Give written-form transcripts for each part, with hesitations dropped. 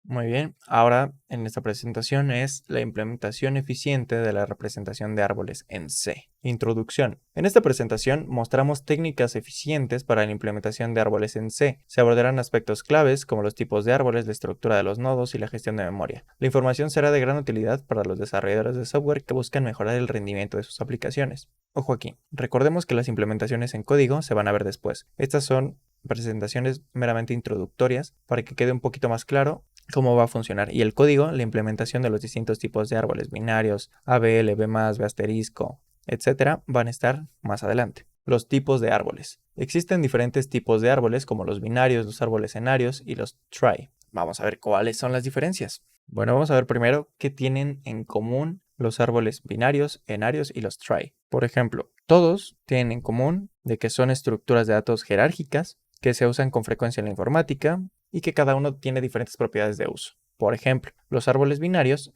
Muy bien, ahora en esta presentación es la implementación eficiente de la representación de árboles en C. Introducción. En esta presentación mostramos técnicas eficientes para la implementación de árboles en C. Se abordarán aspectos claves como los tipos de árboles, la estructura de los nodos y la gestión de memoria. La información será de gran utilidad para los desarrolladores de software que buscan mejorar el rendimiento de sus aplicaciones. Ojo aquí, recordemos que las implementaciones en código se van a ver después. Estas son presentaciones meramente introductorias para que quede un poquito más claro cómo va a funcionar. Y el código, la implementación de los distintos tipos de árboles binarios, ABL, B+, B asterisco, etcétera, van a estar más adelante. Los tipos de árboles. Existen diferentes tipos de árboles como los binarios, los árboles enarios y los trie. Vamos a ver cuáles son las diferencias. Bueno, vamos a ver primero qué tienen en común los árboles binarios, enarios y los trie. Por ejemplo, todos tienen en común de que son estructuras de datos jerárquicas que se usan con frecuencia en la informática y que cada uno tiene diferentes propiedades de uso. Por ejemplo, los árboles binarios,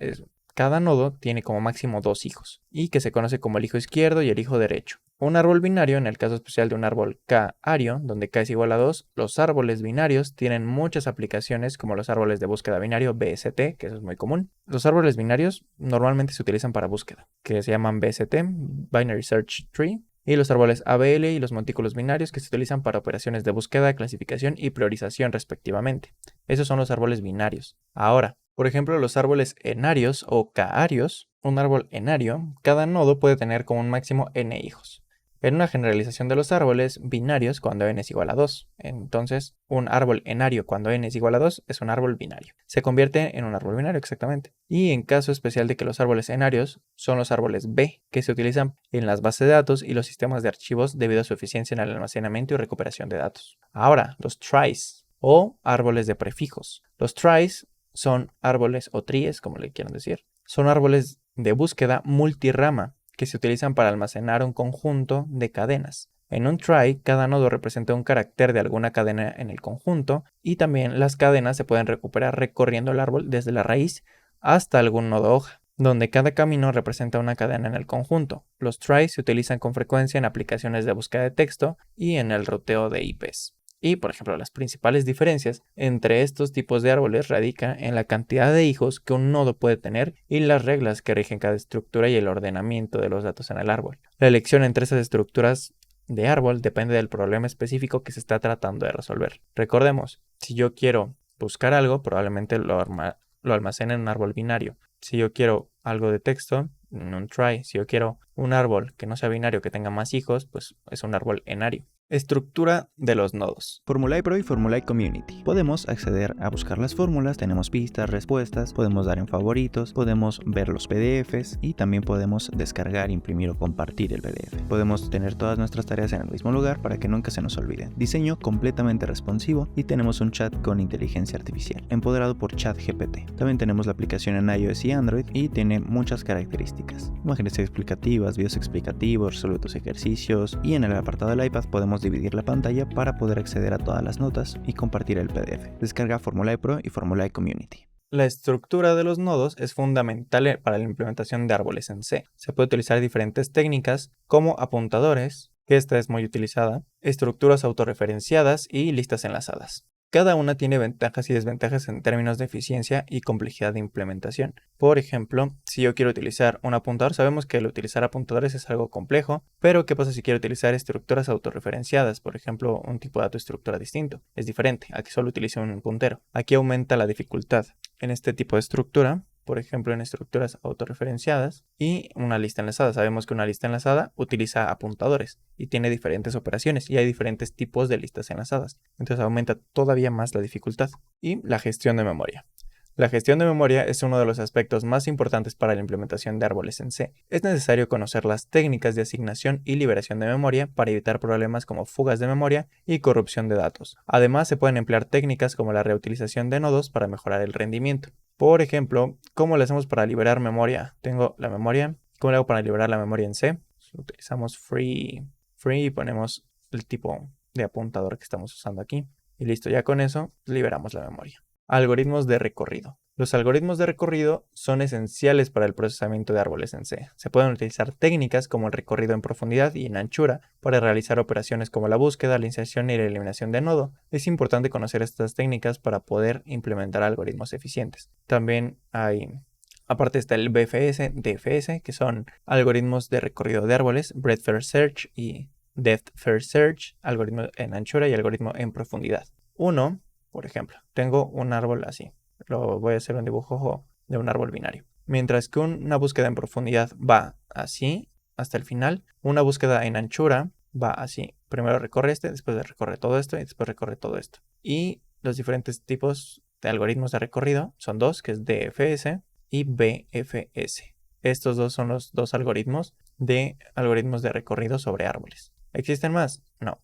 cada nodo tiene como máximo 2 hijos, y que se conoce como el hijo izquierdo y el hijo derecho. Un árbol binario, en el caso especial de un árbol k-ario, donde k es igual a 2, los árboles binarios tienen muchas aplicaciones como los árboles de búsqueda binario BST, que eso es muy común. Los árboles binarios normalmente se utilizan para búsqueda, que se llaman BST, Binary Search Tree, y los árboles ABL y los montículos binarios que se utilizan para operaciones de búsqueda, clasificación y priorización respectivamente. Esos son los árboles binarios. Ahora, por ejemplo, los árboles enarios o k-arios, un árbol enario, cada nodo puede tener como un máximo n hijos. En una generalización de los árboles binarios cuando n es igual a 2. Entonces, un árbol enario cuando n es igual a 2 es un árbol binario. Se convierte en un árbol binario exactamente. Y en caso especial de que los árboles enarios son los árboles B, que se utilizan en las bases de datos y los sistemas de archivos debido a su eficiencia en el almacenamiento y recuperación de datos. Ahora, los tries o árboles de prefijos. Los tries son árboles o tries, como le quieran decir. Son árboles de búsqueda multirama que se utilizan para almacenar un conjunto de cadenas. En un trie, cada nodo representa un carácter de alguna cadena en el conjunto y también las cadenas se pueden recuperar recorriendo el árbol desde la raíz hasta algún nodo hoja, donde cada camino representa una cadena en el conjunto. Los tries se utilizan con frecuencia en aplicaciones de búsqueda de texto y en el ruteo de IPs. Y, por ejemplo, las principales diferencias entre estos tipos de árboles radica en la cantidad de hijos que un nodo puede tener y las reglas que rigen cada estructura y el ordenamiento de los datos en el árbol. La elección entre esas estructuras de árbol depende del problema específico que se está tratando de resolver. Recordemos, si yo quiero buscar algo, probablemente lo almacene en un árbol binario. Si yo quiero algo de texto, en un trie. Si yo quiero un árbol que no sea binario, que tenga más hijos, pues es un árbol enario. Estructura de los nodos. Formulae Pro y Formulae Community. Podemos acceder a buscar las fórmulas, tenemos pistas, respuestas, podemos dar en favoritos, podemos ver los PDFs y también podemos descargar, imprimir o compartir el PDF. Podemos tener todas nuestras tareas en el mismo lugar para que nunca se nos olviden. Diseño completamente responsivo y tenemos un chat con inteligencia artificial, empoderado por ChatGPT. También tenemos la aplicación en iOS y Android y tiene muchas características. Imágenes explicativas, videos explicativos, resuelve tus ejercicios y en el apartado del iPad podemos dividir la pantalla para poder acceder a todas las notas y compartir el PDF. Descarga Formulae Pro y Formulae Community. La estructura de los nodos es fundamental para la implementación de árboles en C. Se puede utilizar diferentes técnicas como apuntadores, que esta es muy utilizada, estructuras autorreferenciadas y listas enlazadas. Cada una tiene ventajas y desventajas en términos de eficiencia y complejidad de implementación. Por ejemplo, si yo quiero utilizar un apuntador, sabemos que el utilizar apuntadores es algo complejo, pero ¿qué pasa si quiero utilizar estructuras autorreferenciadas? Por ejemplo, un tipo de dato estructura distinto. Es diferente a que solo utilice un puntero. Aquí aumenta la dificultad. En este tipo de estructura, por ejemplo en estructuras autorreferenciadas y una lista enlazada. Sabemos que una lista enlazada utiliza apuntadores y tiene diferentes operaciones y hay diferentes tipos de listas enlazadas. Entonces aumenta todavía más la dificultad. Y la gestión de memoria. La gestión de memoria es uno de los aspectos más importantes para la implementación de árboles en C. Es necesario conocer las técnicas de asignación y liberación de memoria para evitar problemas como fugas de memoria y corrupción de datos. Además, se pueden emplear técnicas como la reutilización de nodos para mejorar el rendimiento. Por ejemplo, ¿cómo le hacemos para liberar memoria? Tengo la memoria. ¿Cómo le hago para liberar la memoria en C? Utilizamos free y ponemos el tipo de apuntador que estamos usando aquí. Y listo, ya con eso liberamos la memoria. Algoritmos de recorrido. Los algoritmos de recorrido son esenciales para el procesamiento de árboles en C. Se pueden utilizar técnicas como el recorrido en profundidad y en anchura para realizar operaciones como la búsqueda, la inserción y la eliminación de nodo. Es importante conocer estas técnicas para poder implementar algoritmos eficientes. También aparte está el BFS, DFS, que son algoritmos de recorrido de árboles, Breadth First Search y Depth First Search, algoritmo en anchura y algoritmo en profundidad. Uno, por ejemplo, tengo un árbol así. Voy a hacer un dibujo de un árbol binario. Mientras que una búsqueda en profundidad va así hasta el final, una búsqueda en anchura va así. Primero recorre después recorre todo esto y después recorre todo esto. Y los diferentes tipos de algoritmos de recorrido son dos, que es DFS y BFS. Estos dos son los dos algoritmos de recorrido sobre árboles. ¿Existen más? No.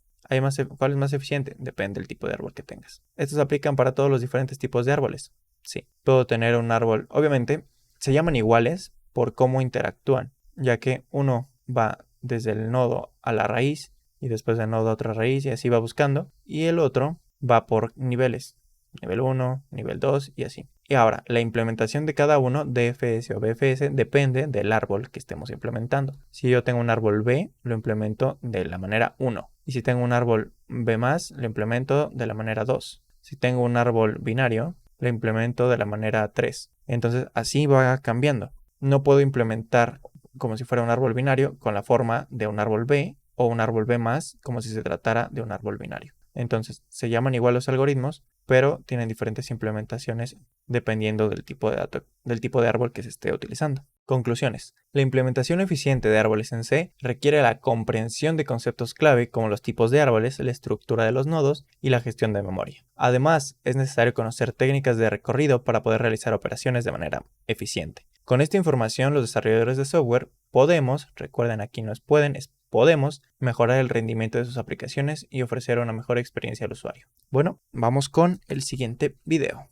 ¿Cuál es más eficiente? Depende del tipo de árbol que tengas. Estos aplican para todos los diferentes tipos de árboles. Sí, puedo tener un árbol, obviamente se llaman iguales por cómo interactúan, ya que uno va desde el nodo a la raíz y después del nodo a otra raíz y así va buscando, y el otro va por niveles, nivel 1, nivel 2 y así. Y ahora, la implementación de cada uno, DFS o BFS, depende del árbol que estemos implementando. Si yo tengo un árbol B, lo implemento de la manera 1. Y si tengo un árbol B+, lo implemento de la manera 2. Si tengo un árbol binario, lo implemento de la manera 3. Entonces, así va cambiando. No puedo implementar como si fuera un árbol binario con la forma de un árbol B o un árbol B+, como si se tratara de un árbol binario. Entonces, se llaman igual los algoritmos, pero tienen diferentes implementaciones dependiendo del tipo de árbol que se esté utilizando. Conclusiones. La implementación eficiente de árboles en C requiere la comprensión de conceptos clave como los tipos de árboles, la estructura de los nodos y la gestión de memoria. Además, es necesario conocer técnicas de recorrido para poder realizar operaciones de manera eficiente. Con esta información, los desarrolladores de software recuerden aquí no es pueden, es podemos mejorar el rendimiento de sus aplicaciones y ofrecer una mejor experiencia al usuario. Bueno, vamos con el siguiente video.